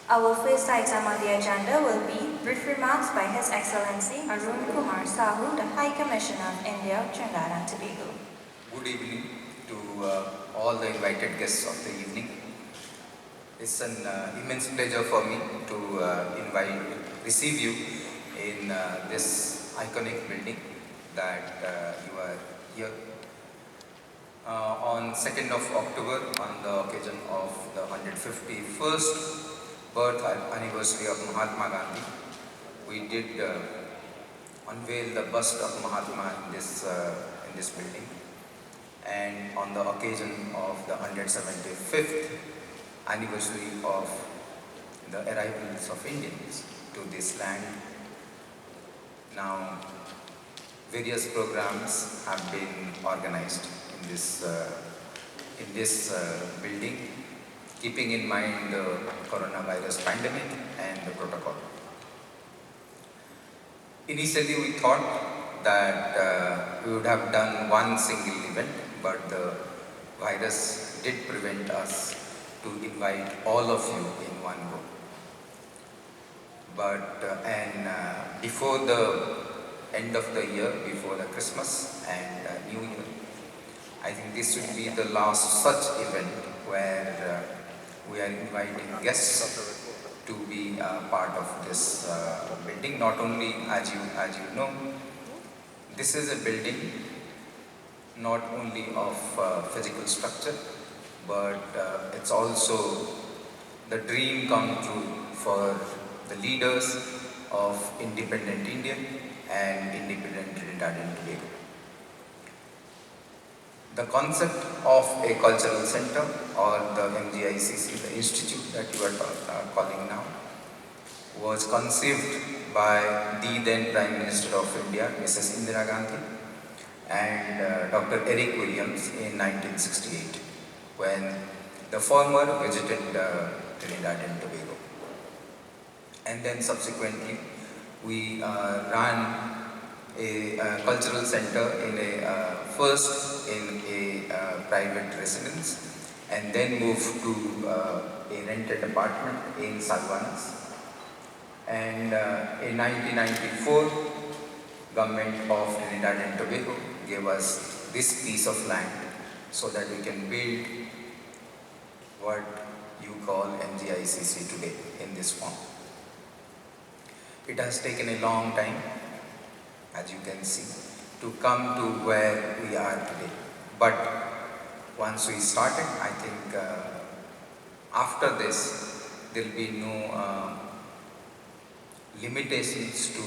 Our first item on the agenda will be brief remarks by His Excellency Arun Kumar Sahu, the High Commissioner of India, Trinidad and Tobago. Good evening to all the invited guests of the evening. It's an immense pleasure for me to receive you in this iconic building that you are here. On 2nd of October, on the occasion of the 151st birth anniversary of Mahatma Gandhi, we did unveil the bust of Mahatma in this building. And on the occasion of the 175th anniversary of the arrivals of Indians to this land, now various programs have been organized in this building, keeping in mind the coronavirus pandemic and the protocol. Initially we thought that we would have done one single event, but the virus did prevent us to invite all of you in one go. But before the end of the year, before the Christmas and New Year, I think this would be the last such event where we are inviting guests to be part of this building. Not only, as you know, this is a building not only of physical structure, but it's also the dream come true for the leaders of independent India and independent Trinidad and Tobago. The concept of a cultural center, or the MGICC, the institute that you are calling now, was conceived by the then Prime Minister of India, Mrs. Indira Gandhi, and Dr. Eric Williams in 1968, when the former visited Trinidad and Tobago. And then subsequently, we ran a cultural center first in a private residence, and then moved to a rented apartment in Salvanas. And in 1994, government of Trinidad and Tobago gave us this piece of land so that we can build what you call MGICC today in this form. It has taken a long time, as you can see, to come to where we are today. But once we started, I think after this, there will be no limitations to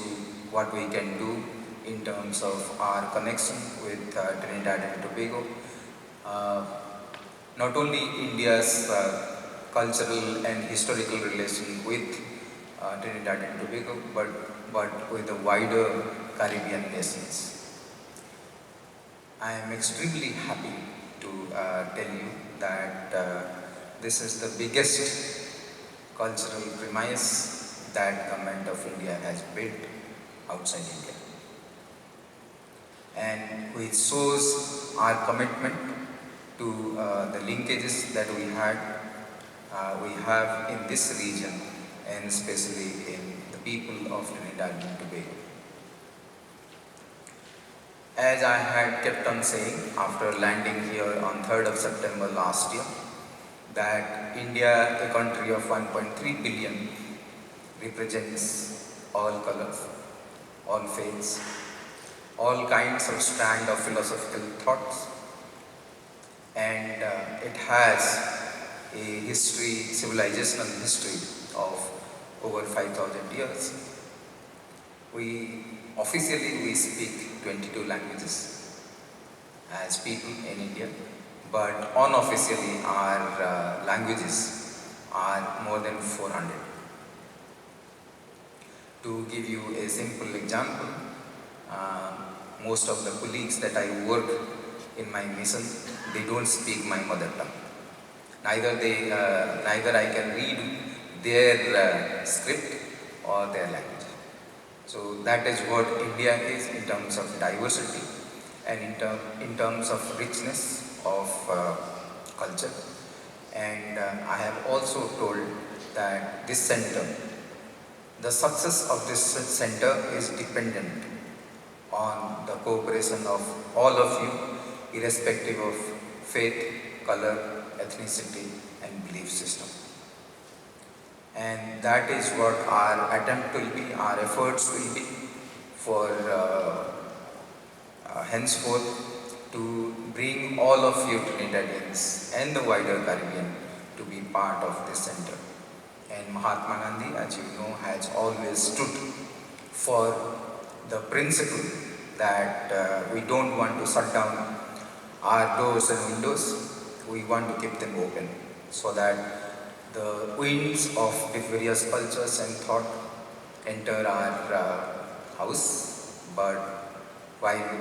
what we can do in terms of our connection with Trinidad and Tobago. Not only India's cultural and historical relation with Trinidad and Tobago, but with the wider Caribbean nations. I am extremely happy to tell you that this is the biggest cultural premise that Government of India has built outside India, and which shows our commitment to the linkages that we have in this region, and especially in the people of Trinidad and Tobago. As I had kept on saying after landing here on 3rd of September last year, that India, a country of 1.3 billion, represents all colors, all faiths, all kinds of strand of philosophical thoughts, and it has a history, civilizational history of over 5,000 years. We speak 22 languages as people in India, but unofficially our languages are more than 400. To give you a simple example, most of the colleagues that I work in my mission, they don't speak my mother tongue. Neither I can read their script or their language. So that is what India is in terms of diversity and in terms of richness of culture. And I have also told that this center, the success of this center is dependent on the cooperation of all of you, irrespective of faith, color, ethnicity, and belief system. And that is what our attempt will be, our efforts will be for henceforth to bring all of you Trinidadians and the wider Caribbean to be part of this center. And Mahatma Gandhi, as you know, has always stood for the principle that we don't want to shut down our doors and windows, we want to keep them open so that the winds of the various cultures and thought enter our house, but while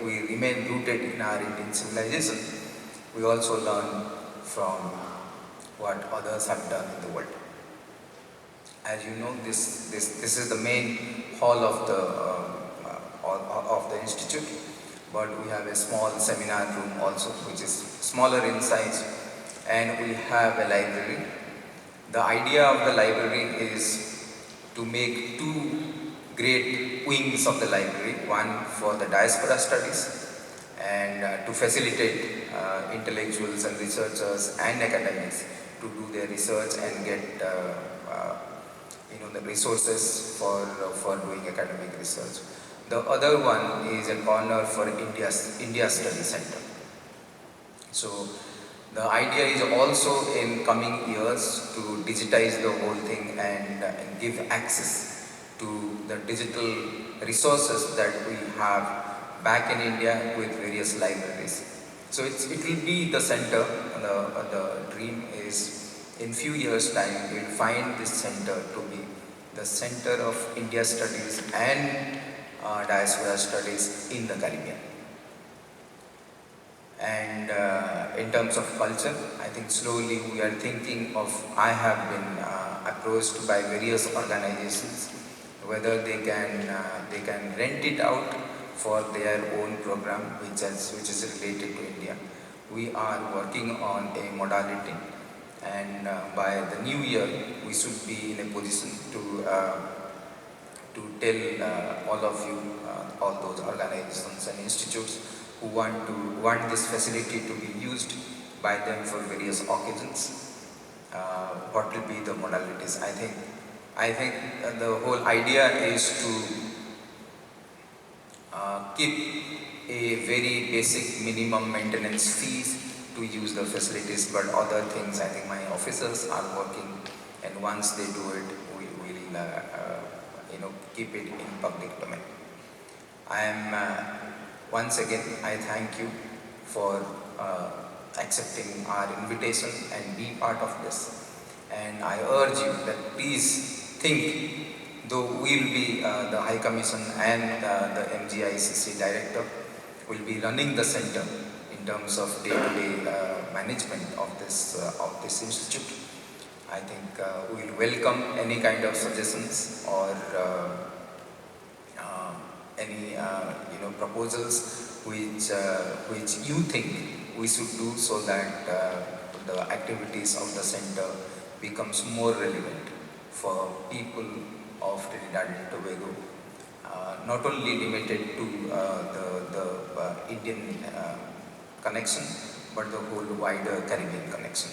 we remain rooted in our Indian civilization, we also learn from what others have done in the world. As you know, this is the main hall of the institute, but we have a small seminar room also, which is smaller in size, and we have a library. The idea of the library is to make two great wings of the library, one for the diaspora studies and to facilitate intellectuals and researchers and academics to do their research and get the resources for doing academic research. The other one is a corner for India Study Center. So the idea is also in coming years to digitize the whole thing and give access to the digital resources that we have back in India with various libraries. So it will be the center. The dream is in few years' time we will find this center to be the center of India studies and diaspora studies in the Caribbean. And in terms of culture, I think slowly we are thinking of, I have been approached by various organizations whether they can rent it out for their own program which is related to India. We are working on a modality, and by the new year we should be in a position to tell all of you, all those organizations and institutes who want this facility to be used by them for various occasions, what will be the modalities. I think the whole idea is to keep a very basic minimum maintenance fees to use the facilities, but other things I think my officers are working, and once they do it, we will keep it in public domain. I am once again, I thank you for accepting our invitation and be part of this. And I urge you that please think, though we will be the High Commission and the MGICC Director will be running the center in terms of day-to-day management of this institute. I think we will welcome any kind of suggestions or any proposals which you think we should do so that the activities of the center becomes more relevant for people of Trinidad and Tobago, not only limited to the Indian connection, but the whole wider Caribbean connection,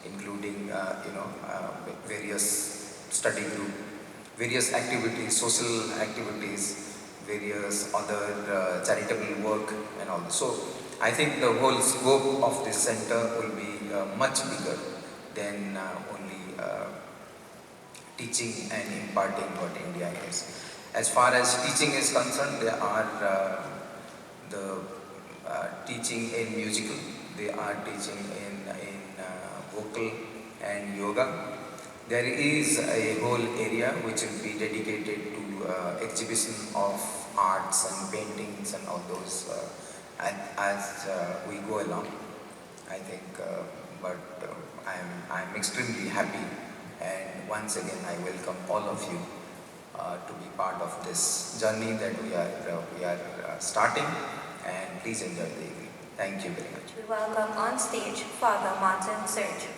including various study group, various activities, social activities, various other charitable work and all this. So I think the whole scope of this center will be much bigger than only teaching and imparting what India is. As far as teaching is concerned, there are the teaching in musical, they are teaching in vocal and yoga. There is a whole area which will be dedicated to exhibition of arts and paintings and all those as we go along. I think, but I'm extremely happy, and once again I welcome all of you to be part of this journey that we are starting, and please enjoy the evening. Thank you very much. We welcome on stage Father Martin Sergio.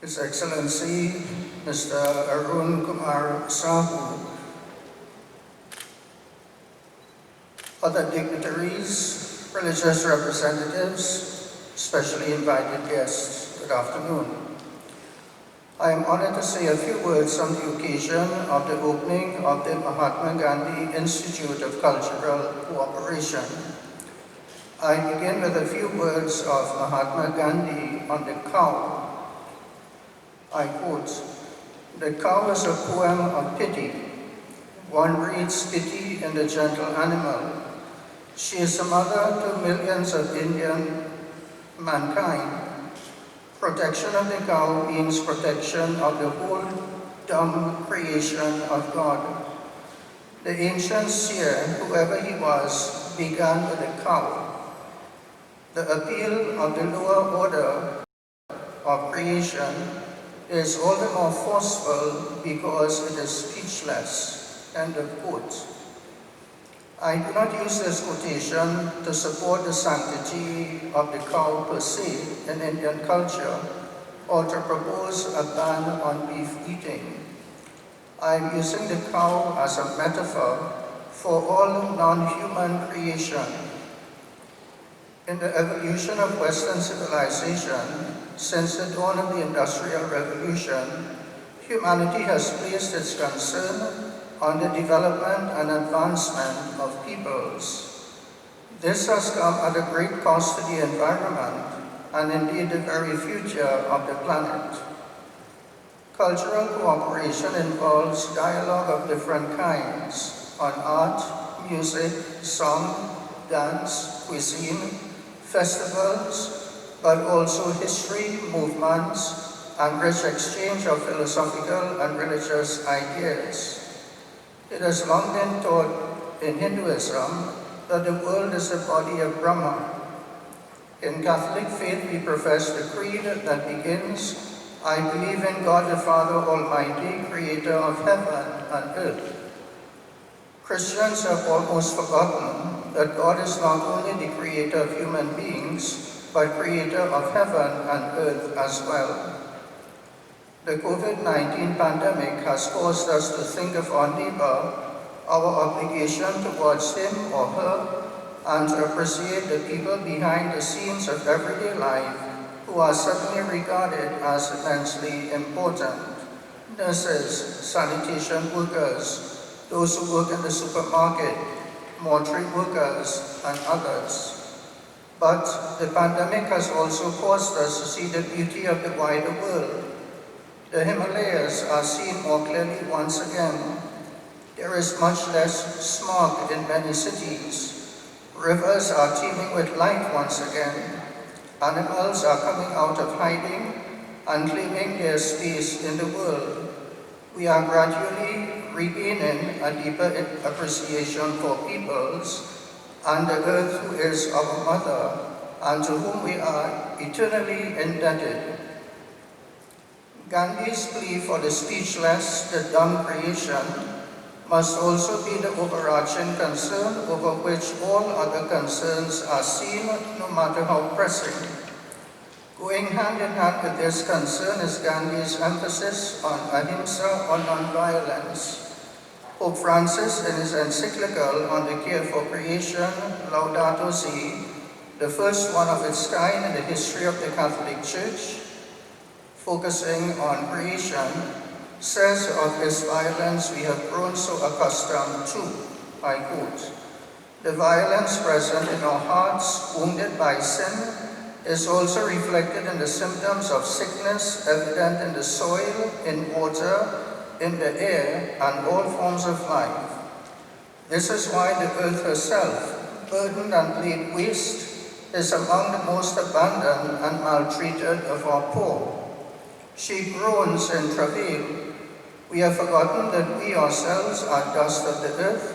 His Excellency Mr. Arun Kumar Sahu, other dignitaries, religious representatives, specially invited guests, good afternoon. I am honored to say a few words on the occasion of the opening of the Mahatma Gandhi Institute of Cultural Cooperation. I begin with a few words of Mahatma Gandhi on the cow. I quote, "The cow is a poem of pity. One reads pity in the gentle animal. She is the mother to millions of Indian mankind. Protection of the cow means protection of the whole dumb creation of God. The ancient seer, whoever he was, began with the cow. The appeal of the lower order of creation is all the more forceful because it is speechless." End of quote. I do not use this quotation to support the sanctity of the cow per se in Indian culture or to propose a ban on beef eating. I am using the cow as a metaphor for all non-human creation. In the evolution of Western civilization, since the dawn of the Industrial Revolution, humanity has placed its concern on the development and advancement of peoples. This has come at a great cost to the environment and indeed the very future of the planet. Cultural cooperation involves dialogue of different kinds on art, music, song, dance, cuisine, festivals, but also history, movements, and rich exchange of philosophical and religious ideas. It has long been taught in Hinduism that the world is the body of Brahma. In Catholic faith, we profess the creed that begins, "I believe in God the Father Almighty, creator of heaven and earth." Christians have almost forgotten that God is not only the creator of human beings, but creator of heaven and earth as well. The COVID-19 pandemic has caused us to think of our neighbor, our obligation towards him or her, and to appreciate the people behind the scenes of everyday life who are suddenly regarded as immensely important. Nurses, sanitation workers, those who work in the supermarket, mortuary workers, and others. But the pandemic has also caused us to see the beauty of the wider world. The Himalayas are seen more clearly once again. There is much less smog in many cities. Rivers are teeming with life once again. Animals are coming out of hiding and claiming their space in the world. We are gradually regaining a deeper appreciation for peoples and the earth who is our mother and to whom we are eternally indebted. Gandhi's plea for the speechless, the dumb creation, must also be the overarching concern over which all other concerns are seen, no matter how pressing. Going hand in hand with this concern is Gandhi's emphasis on ahimsa or non-violence. Pope Francis, in his encyclical on the care for creation, Laudato Si', the first one of its kind in the history of the Catholic Church, focusing on creation, says of this violence we have grown so accustomed to, I quote, "The violence present in our hearts, wounded by sin, is also reflected in the symptoms of sickness evident in the soil, in water, in the air, and all forms of life. This is why the earth herself, burdened and laid waste, is among the most abandoned and maltreated of our poor. She groans in travail. We have forgotten that we ourselves are dust of the earth.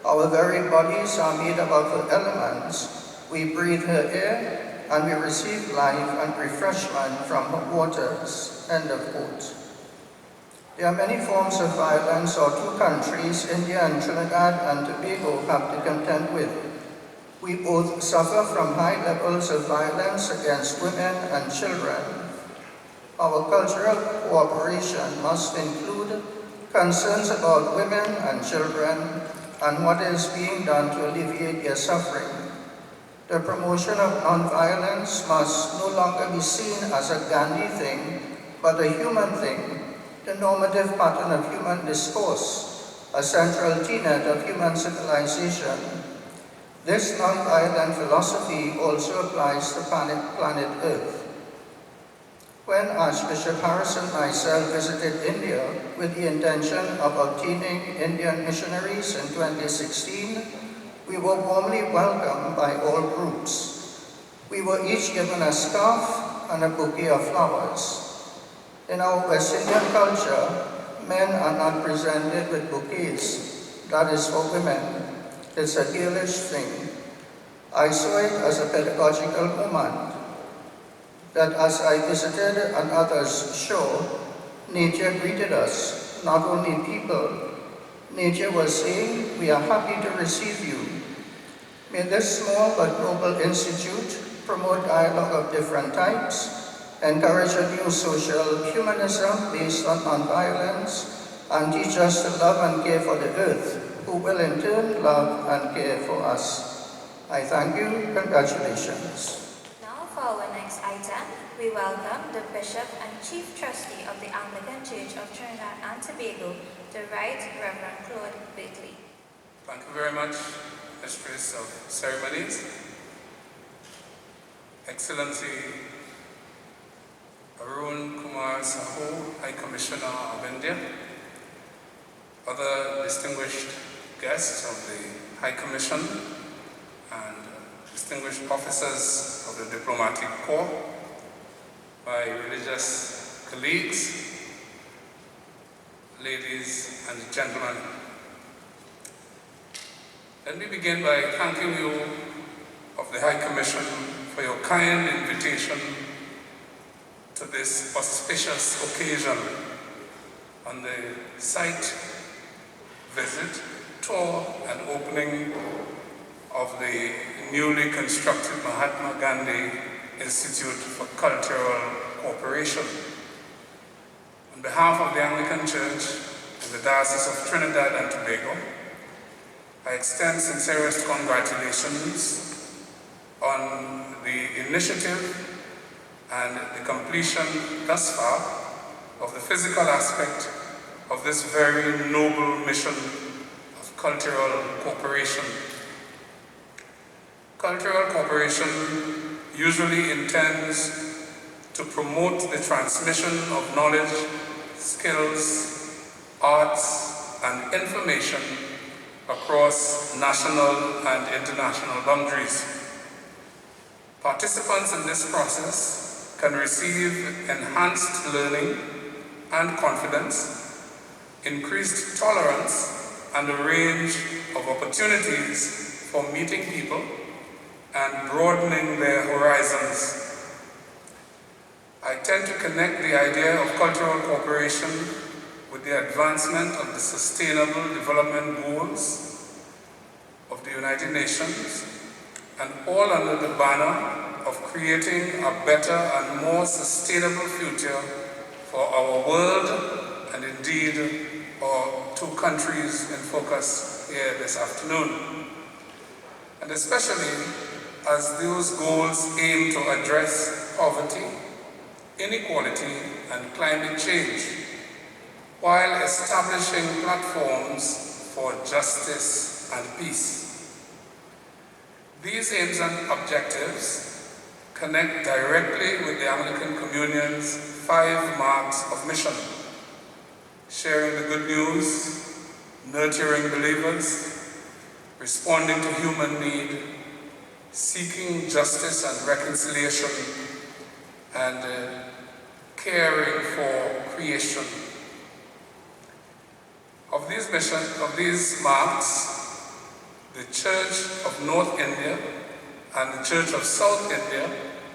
Our very bodies are made up of her elements. We breathe her air, and we receive life and refreshment from her waters." End of quote. There are many forms of violence our two countries, India and Trinidad and Tobago, have to contend with. We both suffer from high levels of violence against women and children. Our cultural cooperation must include concerns about women and children and what is being done to alleviate their suffering. The promotion of nonviolence must no longer be seen as a Gandhi thing, but a human thing, the normative pattern of human discourse, a central tenet of human civilization. This nonviolent philosophy also applies to planet Earth. When Archbishop Harris and myself visited India with the intention of obtaining Indian missionaries in 2016, we were warmly welcomed by all groups. We were each given a scarf and a bouquet of flowers. In our West Indian culture, men are not presented with bouquets. That is for women. It's a girlish thing. I saw it as a pedagogical moment, that as I visited and others showed, nature greeted us, not only people. Nature was saying, we are happy to receive you. May this small but noble institute promote dialogue of different types, encourage a new social humanism based on nonviolence, and teach us to love and care for the earth, who will in turn love and care for us. I thank you. Congratulations. Now for our next item, we welcome the Bishop and Chief Trustee of the Anglican Church of Trinidad and Tobago, the Right Reverend Claude Batley. Thank you very much, Mistress of Ceremonies, Excellency Arun Kumar Sahu, High Commissioner of India, other distinguished guests of the High Commission, and distinguished officers of the Diplomatic Corps, my religious colleagues, ladies and gentlemen. Let me begin by thanking you of the High Commission for your kind invitation to this auspicious occasion on the site visit, tour and opening of the newly constructed Mahatma Gandhi Institute for Cultural Cooperation. On behalf of the Anglican Church in the Diocese of Trinidad and Tobago, I extend sincerest congratulations on the initiative and the completion thus far of the physical aspect of this very noble mission of cultural cooperation. Cultural cooperation usually intends to promote the transmission of knowledge, skills, arts, and information across national and international boundaries. Participants in this process can receive enhanced learning and confidence, increased tolerance, and a range of opportunities for meeting people and broadening their horizons. I tend to connect the idea of cultural cooperation with the advancement of the Sustainable Development Goals of the United Nations, and all under the banner of creating a better and more sustainable future for our world and indeed our two countries in focus here this afternoon. And especially as those goals aim to address poverty, inequality, and climate change, while establishing platforms for justice and peace. These aims and objectives connect directly with the Anglican Communion's 5 marks of mission: sharing the good news, nurturing believers, responding to human need, seeking justice and reconciliation, and caring for creation. Of these marks, the Church of North India and the Church of South India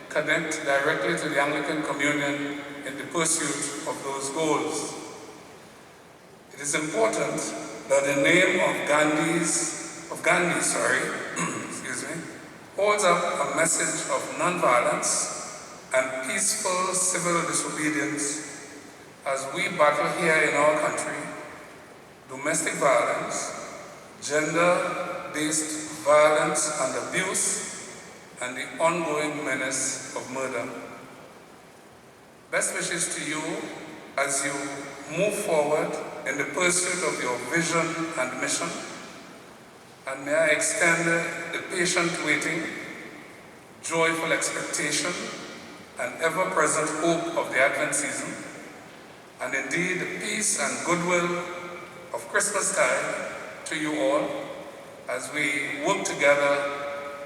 connect directly to the Anglican Communion in the pursuit of those goals. It is important that the name of Gandhi, excuse me, holds up a message of nonviolence and peaceful civil disobedience as we battle here in our country domestic violence, gender-based violence and abuse, and the ongoing menace of murder. Best wishes to you as you move forward in the pursuit of your vision and mission, and may I extend the patient waiting, joyful expectation, and ever-present hope of the Advent season, and indeed the peace and goodwill of Christmastide to you all as we work together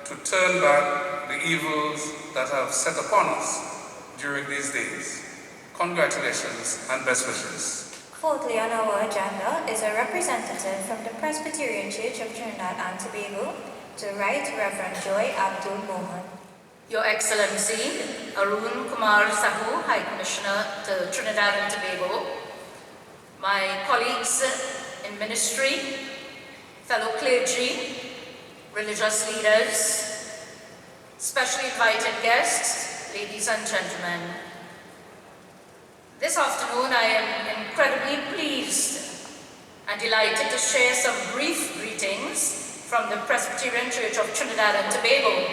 to turn back the evils that have set upon us during these days. Congratulations and best wishes. Fourthly on our agenda is a representative from the Presbyterian Church of Trinidad and Tobago, the Right Reverend Joy Abdul Mohan. Your Excellency, Arun Kumar Sahu, High Commissioner to Trinidad and Tobago, my colleagues in ministry, fellow clergy, religious leaders, specially invited guests, ladies and gentlemen. This afternoon I am incredibly pleased and delighted to share some brief greetings from the Presbyterian Church of Trinidad and Tobago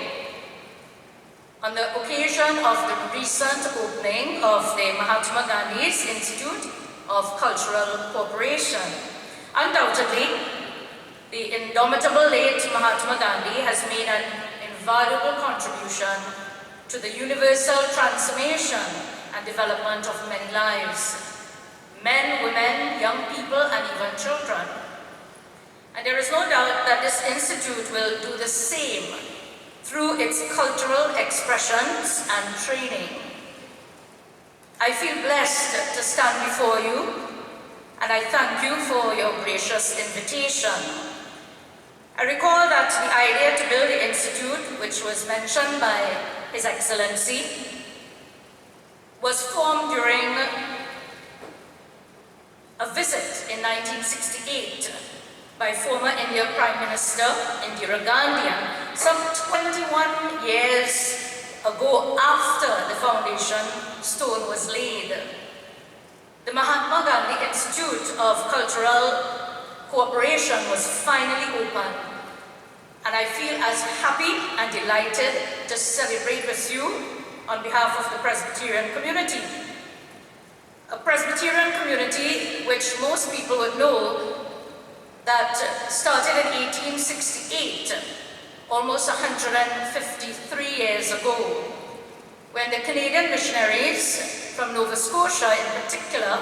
on the occasion of the recent opening of the Mahatma Gandhi's Institute of Cultural Cooperation. Undoubtedly, the indomitable late Mahatma Gandhi has made an invaluable contribution to the universal transformation and development of many lives, men, women, young people, and even children. And there is no doubt that this institute will do the same through its cultural expressions and training. I feel blessed to stand before you, and I thank you for your gracious invitation. I recall that the idea to build the institute, which was mentioned by His Excellency, was formed during a visit in 1968 by former Indian Prime Minister Indira Gandhi, some 21 years ago after the foundation stone was laid. The Mahatma Gandhi Institute of Cultural Cooperation was finally open, and I feel as happy and delighted to celebrate with you on behalf of the Presbyterian community. A Presbyterian community which most people would know that started in 1868, almost 153 years ago, when the Canadian missionaries from Nova Scotia in particular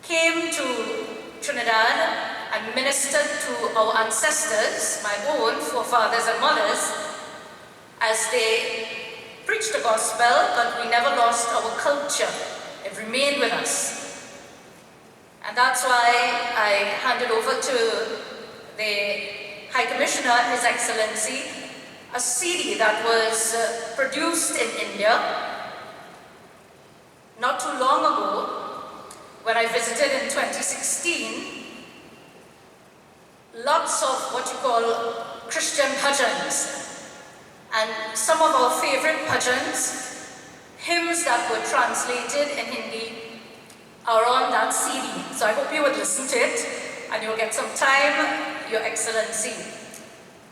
came to Trinidad and ministered to our ancestors, my own forefathers and mothers, as they preached the gospel, but we never lost our culture. It remained with us. And that's why I handed over to the High Commissioner, His Excellency, a CD that was produced in India not too long ago when I visited in 2016. Lots of what you call Christian bhajans, and some of our favorite bhajans, hymns that were translated in Hindi, are on that CD. So I hope you would listen to it, and you'll get some time, Your Excellency.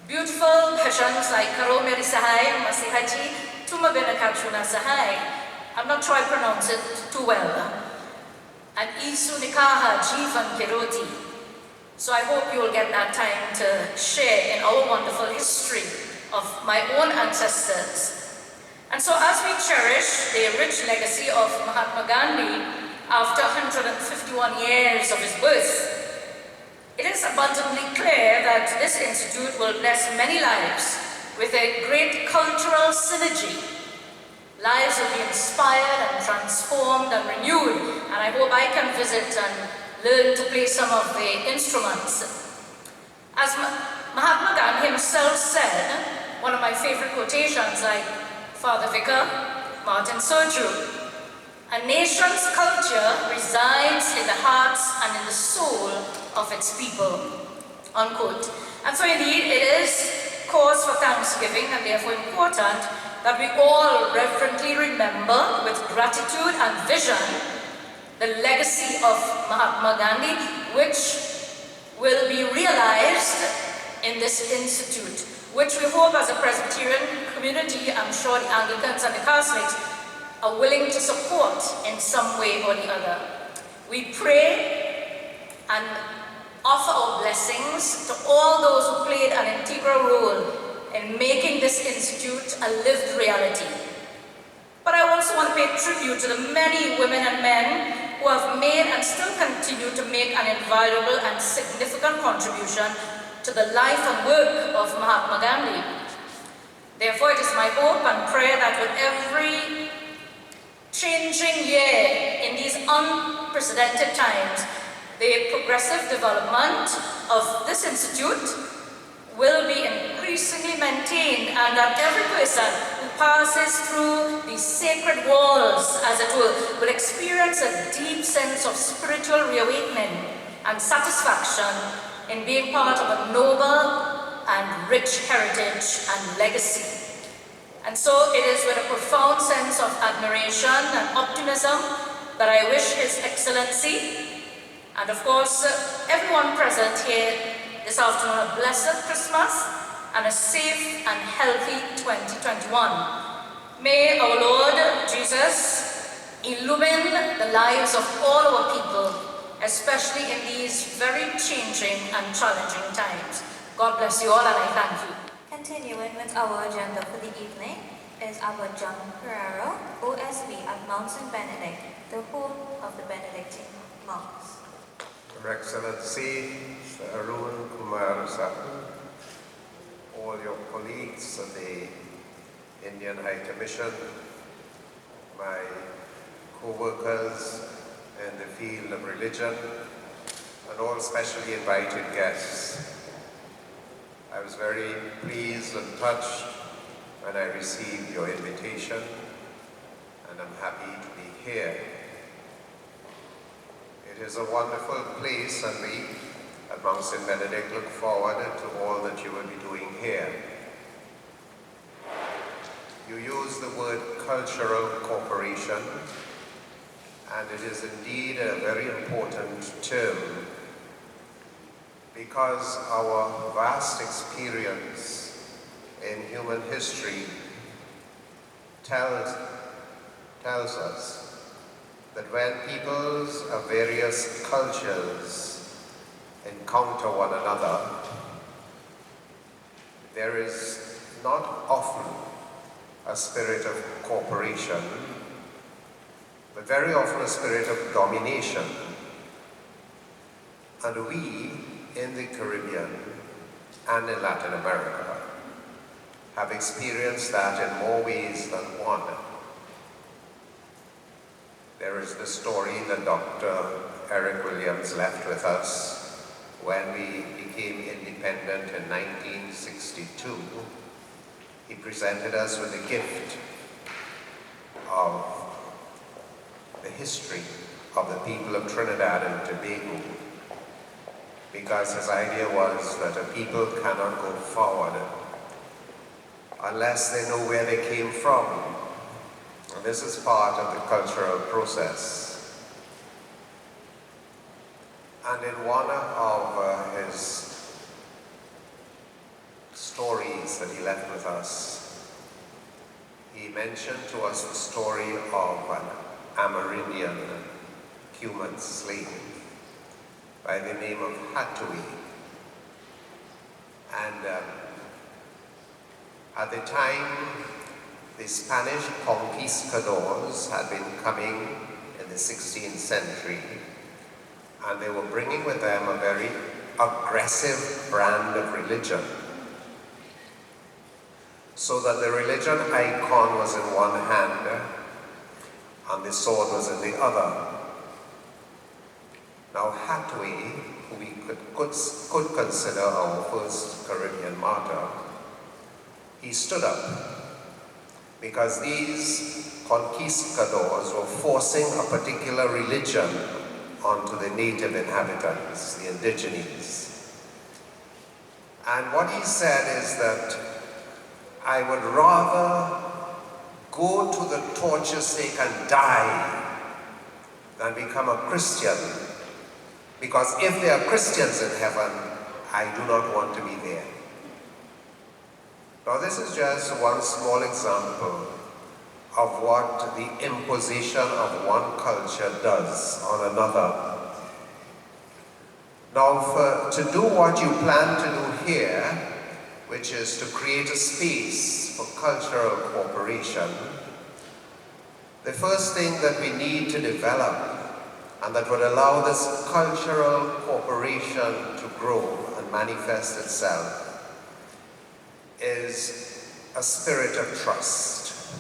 Beautiful bhajans like Karo Meri Sahai, Masihaji, Tuma Bina Kachuna Sahai. I'm not sure I pronounce it too well. And Isu Nikaha Jivan Kiroti. So I hope you will get that time to share in our wonderful history of my own ancestors. And so as we cherish the rich legacy of Mahatma Gandhi after 151 years of his birth, it is abundantly clear that this institute will bless many lives with a great cultural synergy. Lives will be inspired and transformed and renewed, and I hope I can visit and learn to play some of the instruments. As Mahatma Gandhi himself said, one of my favorite quotations, like Father Vicar Martin Soju, a nation's culture resides in the hearts and in the soul of its people, unquote. And so indeed it is cause for thanksgiving and therefore important that we all reverently remember with gratitude and vision the legacy of Mahatma Gandhi, which will be realized in this institute, which we hope as a Presbyterian community, I'm sure the Anglicans and the Catholics are willing to support in some way or the other. We pray and offer our blessings to all those who played an integral role in making this institute a lived reality. But I also want to pay tribute to the many women and men who have made and still continue to make an invaluable and significant contribution to the life and work of Mahatma Gandhi. Therefore, it is my hope and prayer that with every changing year in these unprecedented times, the progressive development of this institute will be increasingly maintained, and that every person who passes through these sacred walls, as it will experience a deep sense of spiritual reawakening and satisfaction in being part of a noble and rich heritage and legacy. And so it is with a profound sense of admiration and optimism that I wish His Excellency, and of course everyone present here this afternoon, a blessed Christmas and a safe and healthy 2021. May our Lord Jesus illumine the lives of all our people, especially in these very changing and challenging times. God bless you all, and I thank you. Continuing with our agenda for the evening is our John Ferraro, OSB at Mount St. Benedict, the home of the Benedictine monks. Your Excellency, Sir Arun Kumar Sahu, all your colleagues of the Indian High Commission, my co-workers in the field of religion, and all specially invited guests. I was very pleased and touched when I received your invitation, and I'm happy to be here. It is a wonderful place, and we at Mount St. Benedict look forward to all that you will be doing here. You use the word cultural cooperation, and it is indeed a very important term, because our vast experience in human history tells us that when peoples of various cultures encounter one another, there is not often a spirit of cooperation, but very often a spirit of domination. And we, in the Caribbean and in Latin America, have experienced that in more ways than one. There is the story that Dr. Eric Williams left with us when we became independent in 1962. He presented us with the gift of the history of the people of Trinidad and Tobago, because his idea was that a people cannot go forward unless they know where they came from. And this is part of the cultural process. And in one of his stories that he left with us, he mentioned to us the story of an Amerindian Cuban slave by the name of Hatui. And at the time, the Spanish conquistadors had been coming in the 16th century, and they were bringing with them a very aggressive brand of religion, so that the religion icon was in one hand and the sword was in the other. Now Hatui, who we could consider our first Caribbean martyr, he stood up because these conquistadors were forcing a particular religion onto the native inhabitants, the indigenes. And what he said is that I would rather go to the torture stake and die than become a Christian, because if there are Christians in heaven, I do not want to be there. Now this is just one small example of what the imposition of one culture does on another. Now, to do what you plan to do here, which is to create a space for cultural cooperation, the first thing that we need to develop and that would allow this cultural cooperation to grow and manifest itself is a spirit of trust.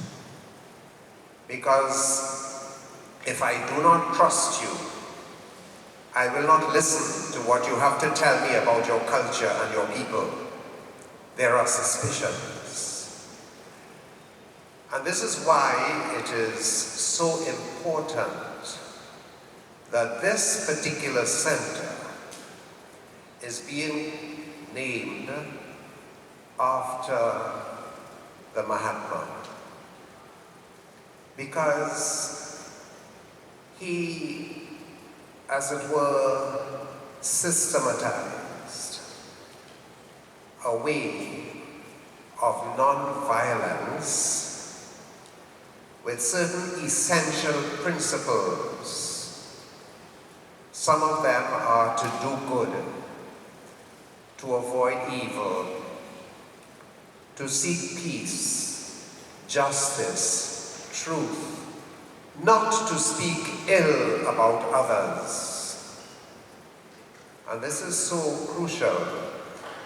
Because if I do not trust you, I will not listen to what you have to tell me about your culture and your people. There are suspicions. And this is why it is so important that this particular center is being named after the Mahatma, because he, as it were, systematized a way of non-violence with certain essential principles. Some of them are to do good, to avoid evil, to seek peace, justice, truth, not to speak ill about others. And this is so crucial,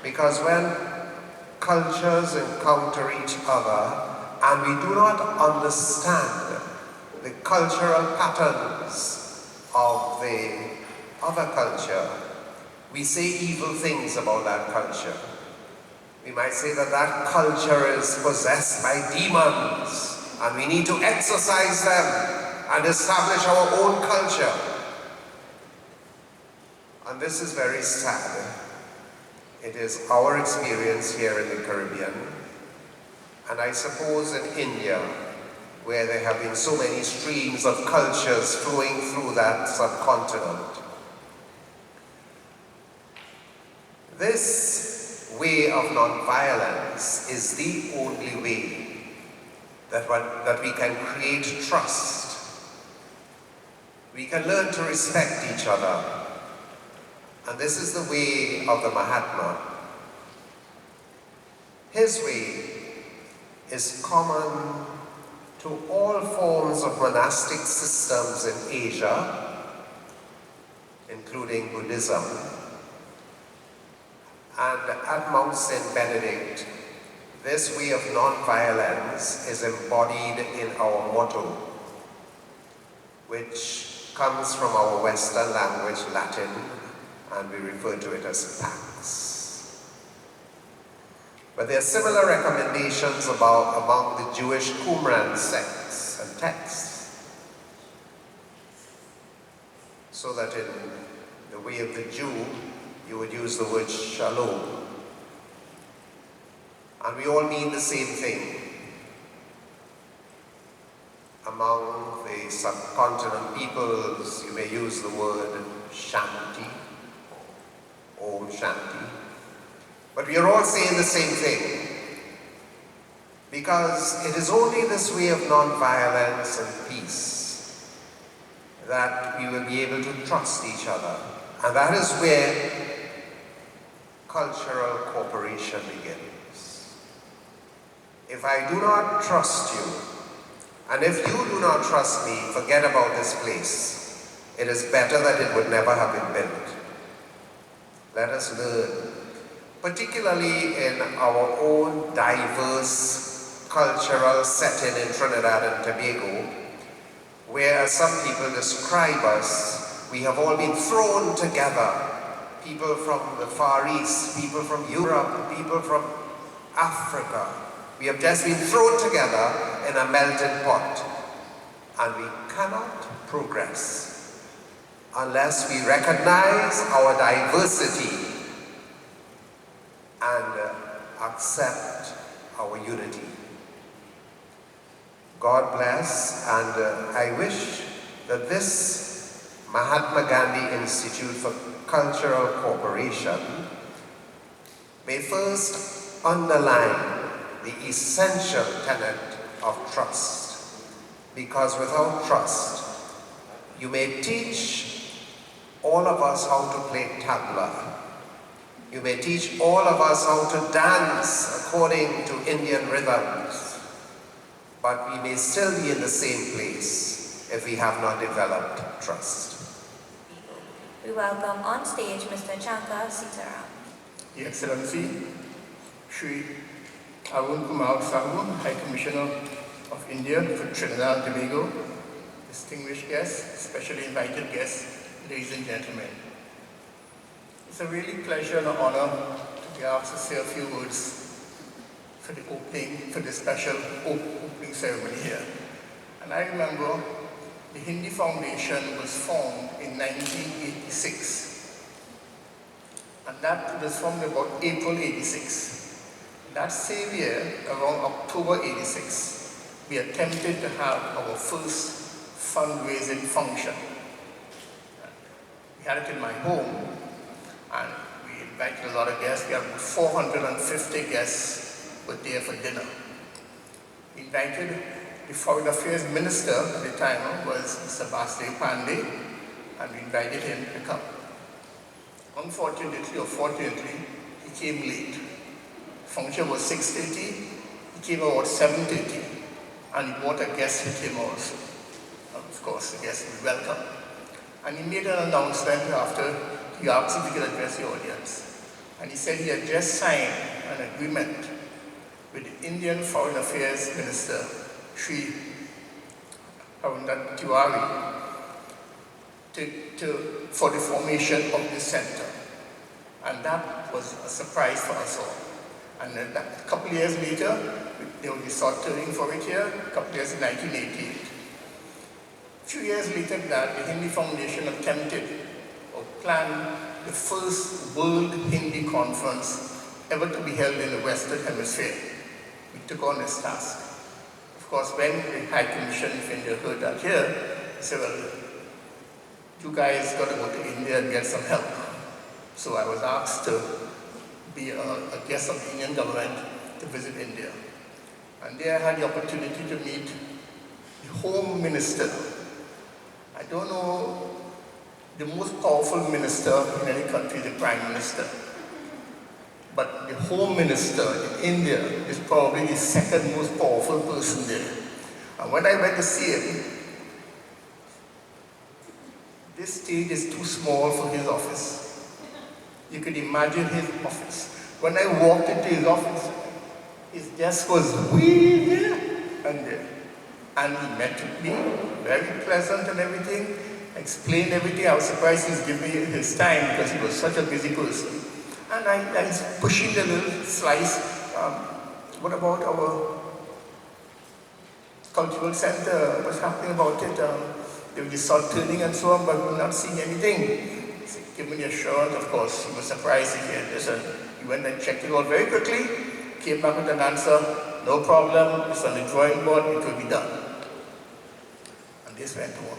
because when cultures encounter each other and we do not understand the cultural patterns of the other culture, we say evil things about that culture. We might say that that culture is possessed by demons and we need to exorcise them and establish our own culture. And this is very sad. It is our experience here in the Caribbean, and I suppose in India, where there have been so many streams of cultures flowing through that subcontinent. This way of non-violence is the only way that we can create trust. We can learn to respect each other. And this is the way of the Mahatma. His way is common to all forms of monastic systems in Asia, including Buddhism. And at Mount St. Benedict, this way of non-violence is embodied in our motto, which comes from our Western language, Latin, and we refer to it as Pax. But there are similar recommendations among the Jewish Qumran sects and texts, so that in the way of the Jew, you would use the word shalom. And we all mean the same thing. Among the subcontinent peoples, you may use the word shanti, Om Shanti. But we are all saying the same thing. Because it is only this way of non-violence and peace that we will be able to trust each other. And that is where cultural cooperation begins. If I do not trust you, and if you do not trust me, forget about this place. It is better that it would never have been built. Let us learn, particularly in our own diverse cultural setting in Trinidad and Tobago, where some people describe us, we have all been thrown together. People from the Far East, people from Europe, people from Africa. We have just been thrown together in a melting pot. And we cannot progress unless we recognize our diversity and accept our unity. God bless, and I wish that this Mahatma Gandhi Institute for Cultural Cooperation may first underline the essential tenet of trust, because without trust, you may teach all of us how to play tabla. You may teach all of us how to dance according to Indian rhythms, but we may still be in the same place if we have not developed trust. We welcome on stage Mr. Chanka Seeterram. Your Excellency, Shri Arun Kumar Sahu, High Commissioner of India for Trinidad and Tobago, distinguished guests, specially invited guests, ladies and gentlemen. It's a really pleasure and an honor to be asked to say a few words for the opening, for the special opening ceremony here. And I remember the Hindi Foundation was formed in 1986. And that was formed about April 86. That same year, around October 86, we attempted to have our first fundraising function. We had it in my home, and we invited a lot of guests. We had 450 guests were there for dinner. We invited the Foreign Affairs Minister at the time was Mr. Basdev Pandey, and we invited him to come. Unfortunately or fortunately, he came late. Function was 6:30, he came about 7:30, and he brought a guest with him also. Of course, the guest was welcome. And he made an announcement after he asked if he could address the audience. And he said he had just signed an agreement with the Indian Foreign Affairs Minister, Sri Arundhati Tiwari, for the formation of this center. And that was a surprise for us all. And then a couple of years later, there will be sort turning for it here, a couple of years in 1988. A few years later that, the Hindi Foundation attempted or planned the first World Hindi Conference ever to be held in the Western Hemisphere. We took on this task. Of course, when the High Commission of India heard that here, they said, well, you guys got to go to India and get some help. So I was asked to be a guest of the Indian government to visit India. And there I had the opportunity to meet the Home Minister. I don't know, the most powerful minister in any country is the Prime Minister. But the Home Minister in India is probably the second most powerful person there. And when I went to see him, this stage is too small for his office. You could imagine his office. When I walked into his office, his desk was way there and there. And he met with me, very pleasant and everything, explained everything. I was surprised he's giving me his time because he was such a busy person. And I was pushing the little slice. What about our cultural center? What's happening about it? There was salt turning and so on, but we're not seeing anything. So give me the assurance, of course. He was surprised to hear this. And he went and checked it out very quickly, came back with an answer, no problem, it's on the drawing board, it will be done. And this went on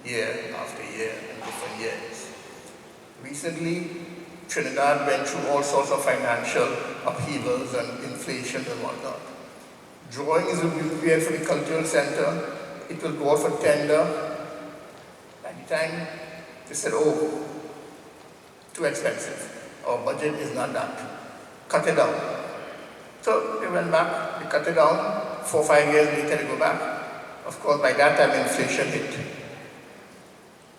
year after year and different years. Recently, Trinidad went through all sorts of financial upheavals and inflation and whatnot. Drawings will be prepared for the cultural center. It will go out for tender. By the time they said, oh, too expensive. Our budget is not that. Cut it down. So they went back, they cut it down. 4 or 5 years later, they go back. Of course, by that time, inflation hit.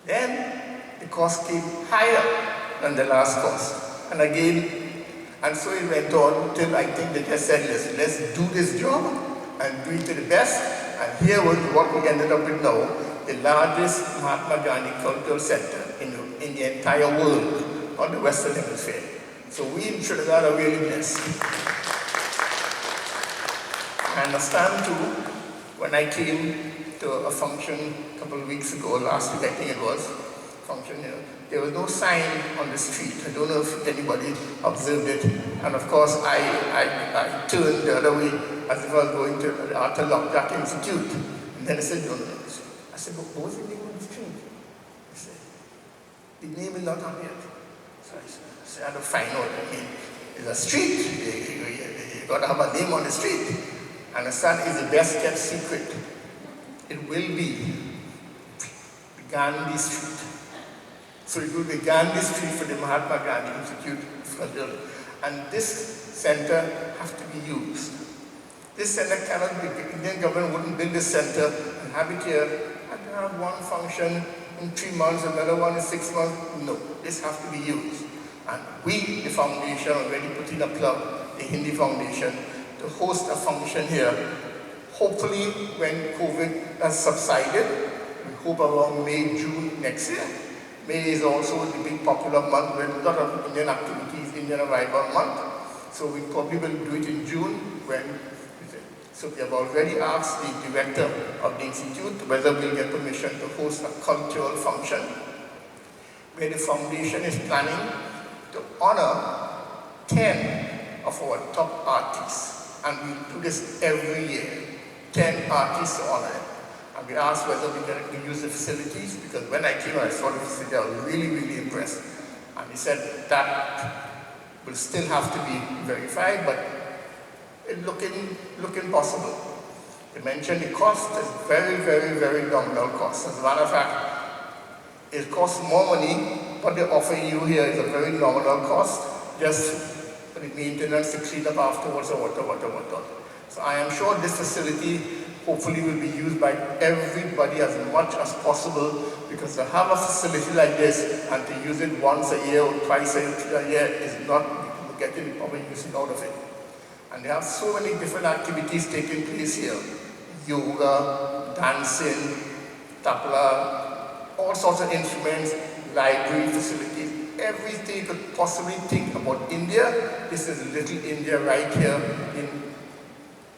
Then the cost came higher than the last cost. And again, and so it went on till I think they just said, let's do this job and do it to the best. And here was what we ended up with now, the largest Mahatma Gandhi Cultural Center in the entire world on the Western Hemisphere. So we in Trinidad are really blessed. I understand too, when I came to a function a couple of weeks ago, last week I think it was, function here. There was no sign on the street. I don't know if anybody observed it. And of course, I turned the other way as if I was going to the Arthur Lockjack Institute. And then I said, no. I said, but what was the name on the street? He said, the name is not on yet. So I had to find out. I mean, it's a street. You got to have a name on the street. And the son is the best kept secret. It will be the Gandhi Street. So it will be Gandhi Street for the Mahatma Gandhi Institute for Children. And this center has to be used. This center cannot be, the Indian government wouldn't build this center and have it here and have one function in 3 months, another one in 6 months. No, this has to be used. And we, the foundation, already put in a plug, the Hindi Foundation, to host a function here. Hopefully, when COVID has subsided, we hope around May, June next year. May is also the big popular month with a lot of Indian activities, Indian arrival month. So we probably will do it in June so we have already asked the director of the institute whether we'll get permission to host a cultural function where the foundation is planning to honor 10 of our top artists. And we do this every year, 10 artists to honor them. And we asked whether we can use the facilities, because when I came and I saw the facility, I was really, really impressed. And he said that will still have to be verified, but it's looking possible. He mentioned the cost is very, very, very nominal cost. As a matter of fact, it costs more money. What they offer you here is a very nominal cost, just for the maintenance to clean up afterwards or what. So I am sure this facility hopefully will be used by everybody as much as possible, because to have a facility like this and to use it once a year or twice a year is not getting the proper use out of it. And they have so many different activities taking place here. Yoga, dancing, tabla, all sorts of instruments, library facilities, everything you could possibly think about India. This is Little India right here in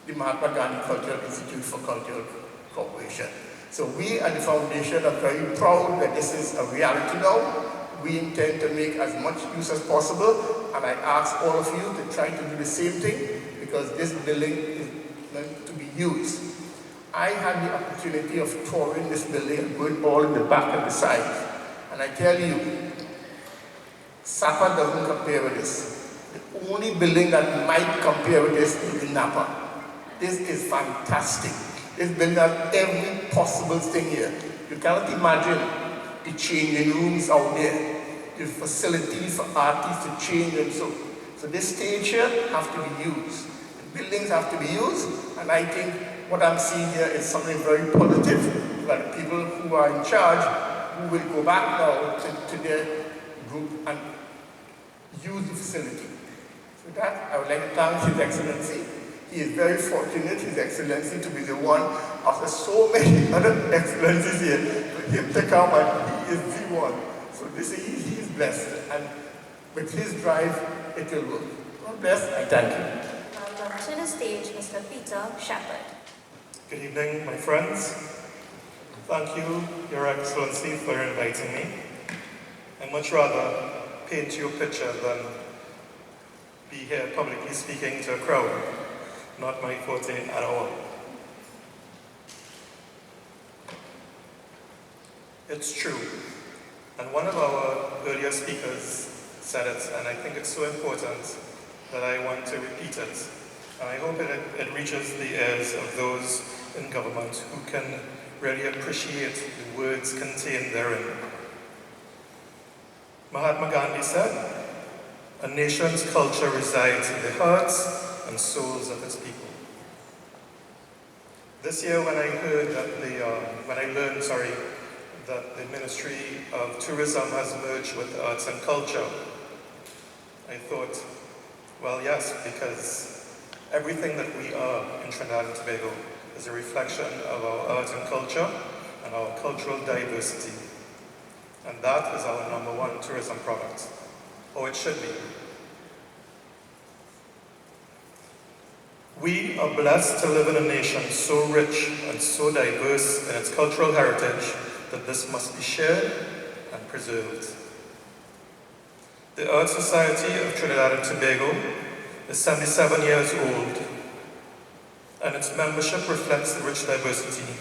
the Mahatma Gandhi Cultural Institute for Cultural Cooperation. So we at the foundation are very proud that this is a reality now. We intend to make as much use as possible, and I ask all of you to try to do the same thing, because this building is meant to be used. I had the opportunity of touring this building and going all in the back and the sides. And I tell you, Sapa doesn't compare with this. The only building that might compare with this is in Napa. This is fantastic. This building has every possible thing here. You cannot imagine the changing rooms out there, the facilities for artists to change and so. So this stage here has to be used. The buildings have to be used, and I think what I'm seeing here is something very positive, that the people who are in charge, who will go back now to their group and use the facility. So that, I would like to thank His Excellency. He is very fortunate, His Excellency, to be the one, after so many other excellencies here, for him to come and he is the one. So this is, he is blessed, and with his drive, it will work. God bless, I thank you. Welcome to the stage, Mr. Peter Sheppard. Good evening, my friends. Thank you, Your Excellency, for inviting me. I'd much rather paint you a picture than be here publicly speaking to a crowd. Not my forte at all. It's true. And one of our earlier speakers said it, and I think it's so important that I want to repeat it. And I hope it reaches the ears of those in government who can really appreciate the words contained therein. Mahatma Gandhi said, "A nation's culture resides in the hearts and souls of its people." This year, when I heard that that the Ministry of Tourism has merged with Arts and Culture, I thought, well, yes, because everything that we are in Trinidad and Tobago is a reflection of our art and culture and our cultural diversity. And that is our #1 tourism product, or it should be. We are blessed to live in a nation so rich and so diverse in its cultural heritage that this must be shared and preserved. The Art Society of Trinidad and Tobago is 77 years old, and its membership reflects the rich diversity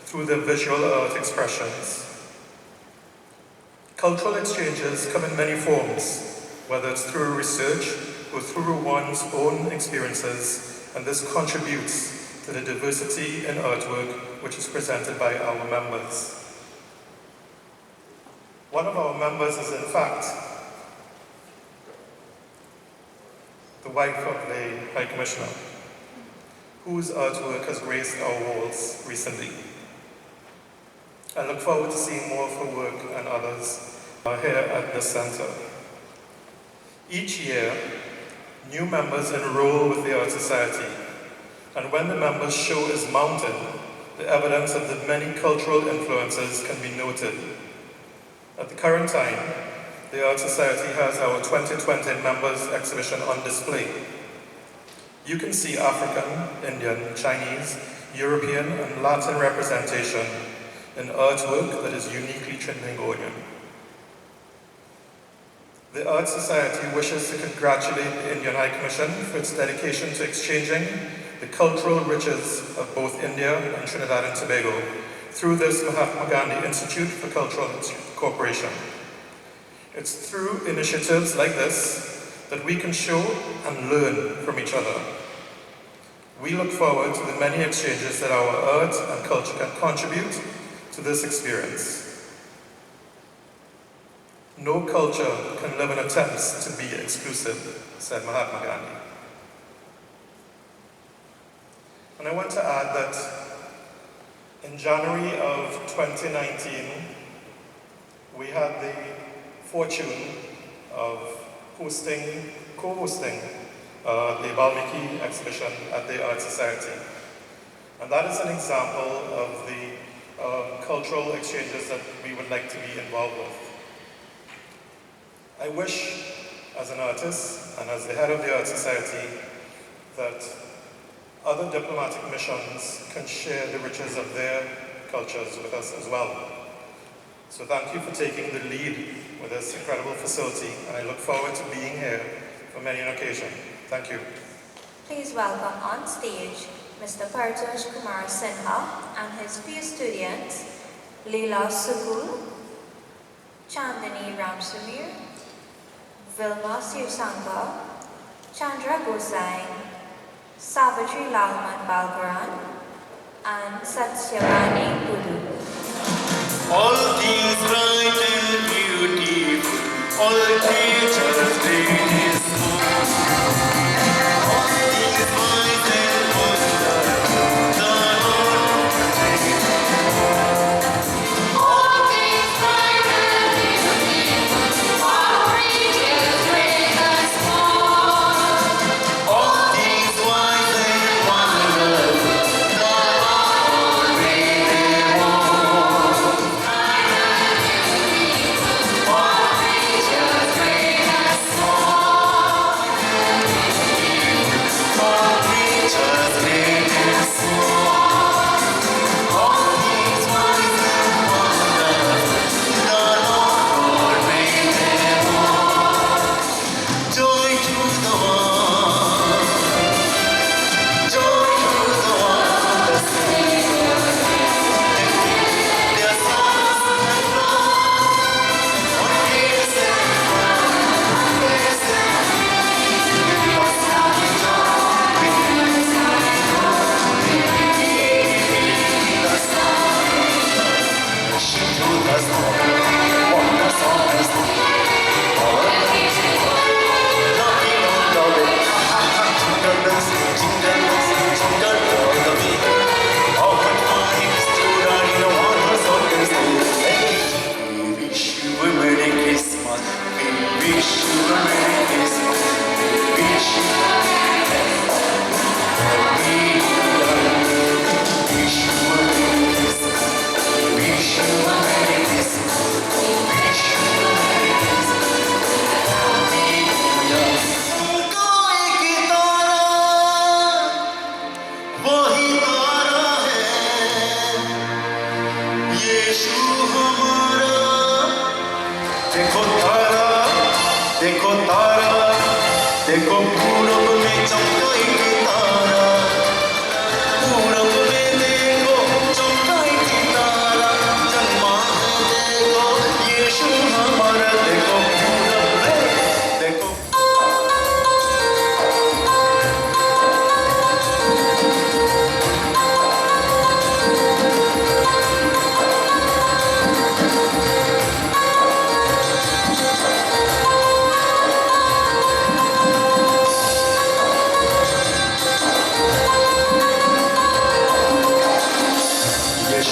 through their visual art expressions. Cultural exchanges come in many forms, whether it's through research or through one's own experiences, and this contributes to the diversity in artwork which is presented by our members. One of our members is in fact the wife of the High Commissioner, whose artwork has graced our walls recently. I look forward to seeing more of her work and others here at the center. Each year, new members enroll with the Art Society, and when the members' show is mounted, the evidence of the many cultural influences can be noted. At the current time, the Art Society has our 2020 members exhibition on display. You can see African, Indian, Chinese, European, and Latin representation in artwork that is uniquely Trinidadian. The Art Society wishes to congratulate the Indian High Commission for its dedication to exchanging the cultural riches of both India and Trinidad and Tobago through this Mahatma Gandhi Institute for Cultural Cooperation. It's through initiatives like this that we can show and learn from each other. We look forward to the many exchanges that our art and culture can contribute to this experience. No culture can live in attempts to be exclusive, said Mahatma Gandhi. And I want to add that in January of 2019, we had the fortune of co-hosting the Valmiki exhibition at the Art Society. And that is an example of the cultural exchanges that we would like to be involved with. I wish, as an artist and as the head of the Art Society, that other diplomatic missions can share the riches of their cultures with us as well. So thank you for taking the lead with this incredible facility, and I look forward to being here for many an occasion. Thank you. Please welcome on stage Mr. Partosh Kumar Sinha and his few students, Leela Sukul, Chandani Ramsamir, Vilma Sivsankar, Chandra Gosai, Savitri Lalman Balkaran, and Satyavani Guru. All things bright and beautiful, all creatures great is all things wise and wonderful, the Lord all things bright and beautiful, all creatures great and small, all things wise and wonderful, the Lord made them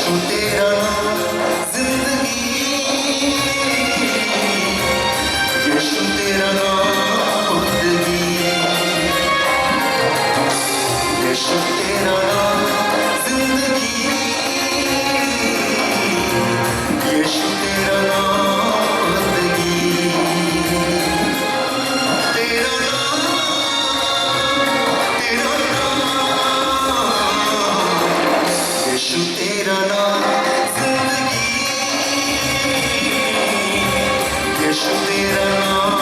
यीशु तेरा नाम जिंदगी, यीशु तेरा नाम जिंदगी, यीशु तेरा नाम जिंदगी, यीशु तेरा नाम जिंदगी, तेरा यीशु तेरा नाम जिंदगी, यीशु तेरा नाम